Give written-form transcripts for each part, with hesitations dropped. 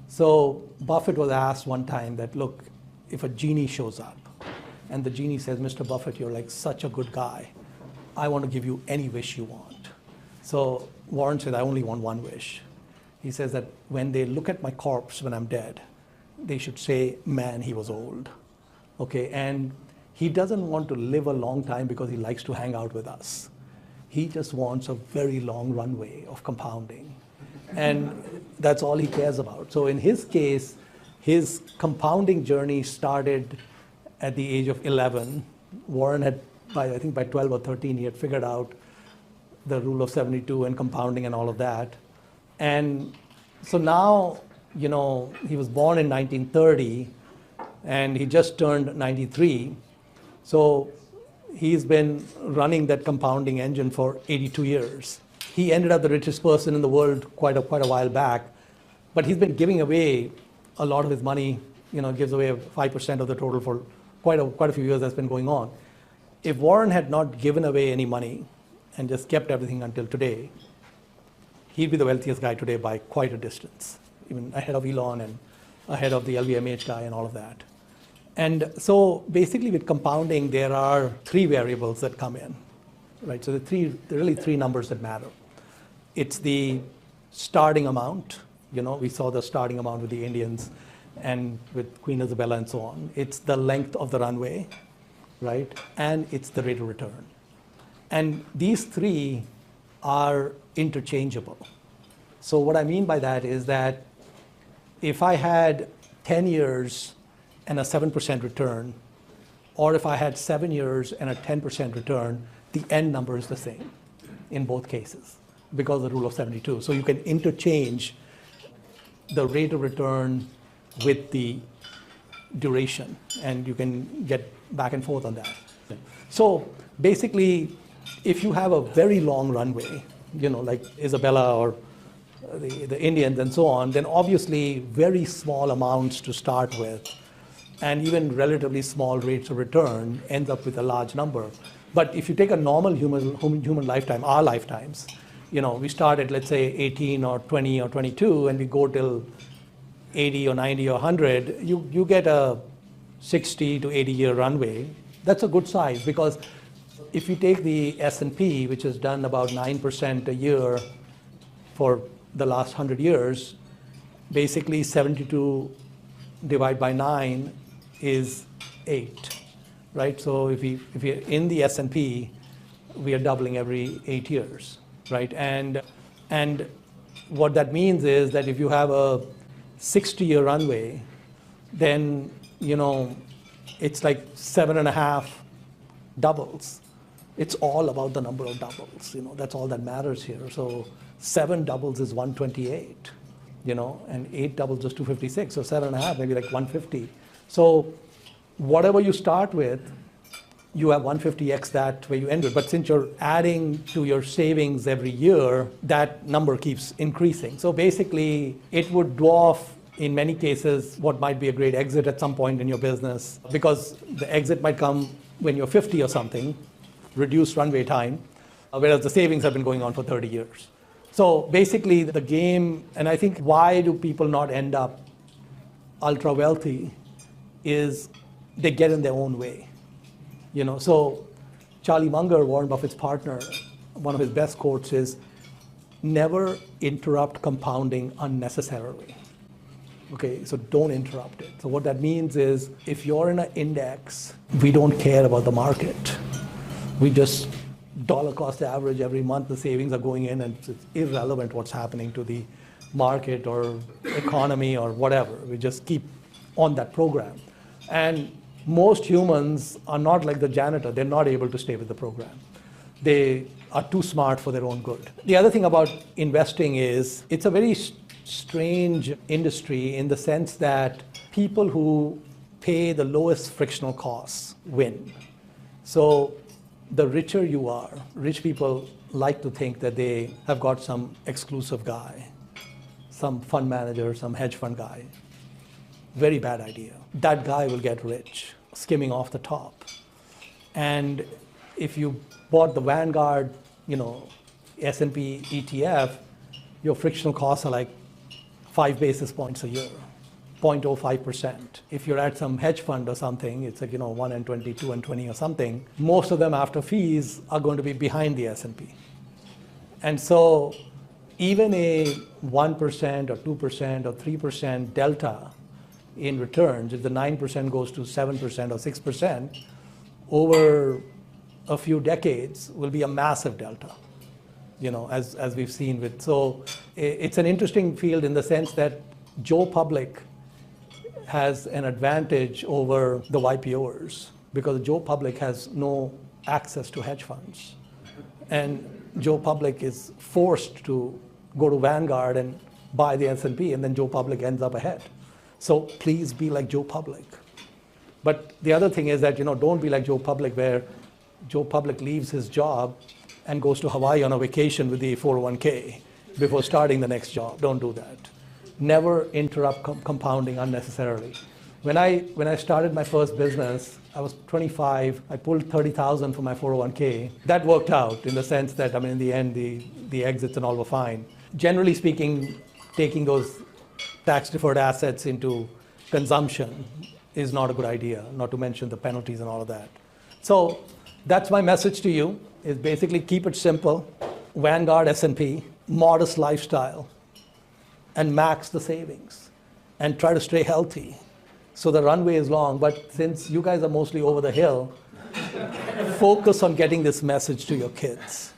So Buffett was asked one time that, look, if a genie shows up and the genie says, Mr. Buffett, you're like such a good guy. I want to give you any wish you want. So Warren said, I only want one wish. He says that when they look at my corpse when I'm dead, they should say, man, he was old. Okay, and he doesn't want to live a long time because he likes to hang out with us. He just wants a very long runway of compounding. And that's all he cares about. So in his case, his compounding journey started at the age of 11. Warren had, I think by 12 or 13, he had figured out the rule of 72 and compounding and all of that. And so now, you know, he was born in 1930 and he just turned 93. So he's been running that compounding engine for 82 years. He ended up the richest person in the world quite a while back, but he's been giving away a lot of his money, you know, gives away 5% of the total for quite a few years that's been going on. If Warren had not given away any money and just kept everything until today, he'd be the wealthiest guy today by quite a distance, even ahead of Elon and ahead of the LVMH guy and all of that. And so basically with compounding, there are three variables that come in, right? So there are really three numbers that matter. It's the starting amount. You know, we saw the starting amount with the Indians and with Queen Isabella and so on. It's the length of the runway, right? And it's the rate of return. And these three are interchangeable. So what I mean by that is that if I had 10 years and a 7% return, or if I had 7 years and a 10% return, the end number is the same in both cases because of the rule of 72. So you can interchange the rate of return with the duration, and you can get back and forth on that. So basically, if you have a very long runway, you know, like Isabella or the Indians and so on, then obviously very small amounts to start with, and even relatively small rates of return ends up with a large number. But if you take a normal human lifetime, our lifetimes, you know, we start at, let's say, 18 or 20 or 22, and we go till 80 or 90 or 100, you get a 60 to 80 year runway. That's a good size, because if you take the S&P, which has done about 9% a year for the last 100 years, basically 72 divided by 9 is 8, right? So if you're in the S&P, we are doubling every 8 years, right? And what that means is that if you have a 60-year runway, then, you know, it's like 7.5 doubles. It's all about the number of doubles, you know, that's all that matters here. So 7 doubles is 128, you know, and 8 doubles is 256, so 7.5, maybe like 150. So whatever you start with, you have 150x that where you end with. But since you're adding to your savings every year, that number keeps increasing. So basically, it would dwarf, in many cases, what might be a great exit at some point in your business, because the exit might come when you're 50 or something, reduced runway time, whereas the savings have been going on for 30 years. So basically, the game, and I think why do people not end up ultra wealthy, is they get in their own way. You know, so Charlie Munger, Warren Buffett's partner, one of his best quotes is, never interrupt compounding unnecessarily. Okay, so don't interrupt it. So what that means is, if you're in an index, we don't care about the market. We just dollar cost average every month, the savings are going in, and it's irrelevant what's happening to the market or economy or whatever. We just keep on that program. And most humans are not like the janitor. They're not able to stay with the program. They are too smart for their own good. The other thing about investing is it's a very strange industry in the sense that people who pay the lowest frictional costs win. So the richer you are, rich people like to think that they have got some exclusive guy, some fund manager, some hedge fund guy. Very bad idea. That guy will get rich, skimming off the top. And if you bought the Vanguard, you know, S&P ETF, your frictional costs are like 5 basis points a year, 0.05%. If you're at some hedge fund or something, it's like, 1 and 20, 2 and 20 or something. Most of them after fees are going to be behind the S&P. And so even a 1% or 2% or 3% delta in returns, if the 9% goes to 7% or 6%, over a few decades will be a massive delta, as we've seen with. So it's an interesting field in the sense that Joe Public has an advantage over the YPOers because Joe Public has no access to hedge funds. And Joe Public is forced to go to Vanguard and buy the S&P, and then Joe Public ends up ahead. So please be like Joe Public. But the other thing is that, don't be like Joe Public, where Joe Public leaves his job and goes to Hawaii on a vacation with the 401k before starting the next job. Don't do that. Never interrupt compounding unnecessarily. When I started my first business, I was 25. I pulled 30,000 from my 401k. That worked out in the sense that, in the end, the exits and all were fine. Generally speaking, taking those tax-deferred assets into consumption is not a good idea, not to mention the penalties and all of that. So that's my message to you, is basically keep it simple. Vanguard S&P, modest lifestyle, and max the savings, and try to stay healthy. So the runway is long, but since you guys are mostly over the hill, focus on getting this message to your kids.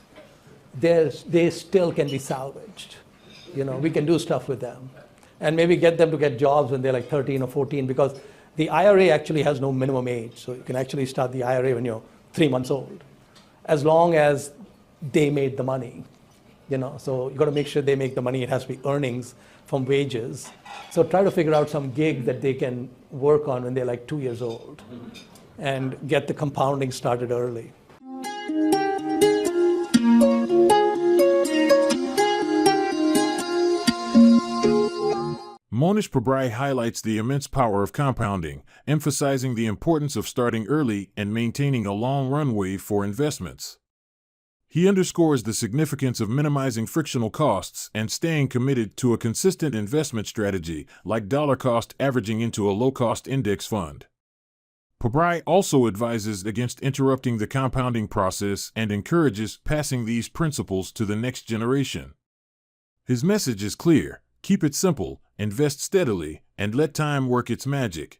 They still can be salvaged. We can do stuff with them. And maybe get them to get jobs when they're like 13 or 14, because the IRA actually has no minimum age. So you can actually start the IRA when you're 3 months old, as long as they made the money. So you got to make sure they make the money. It has to be earnings from wages. So try to figure out some gig that they can work on when they're like 2 years old, and get the compounding started early. Mohnish Pabrai highlights the immense power of compounding, emphasizing the importance of starting early and maintaining a long runway for investments. He underscores the significance of minimizing frictional costs and staying committed to a consistent investment strategy, like dollar cost averaging into a low-cost index fund. Pabrai also advises against interrupting the compounding process and encourages passing these principles to the next generation. His message is clear: keep it simple, invest steadily, and let time work its magic.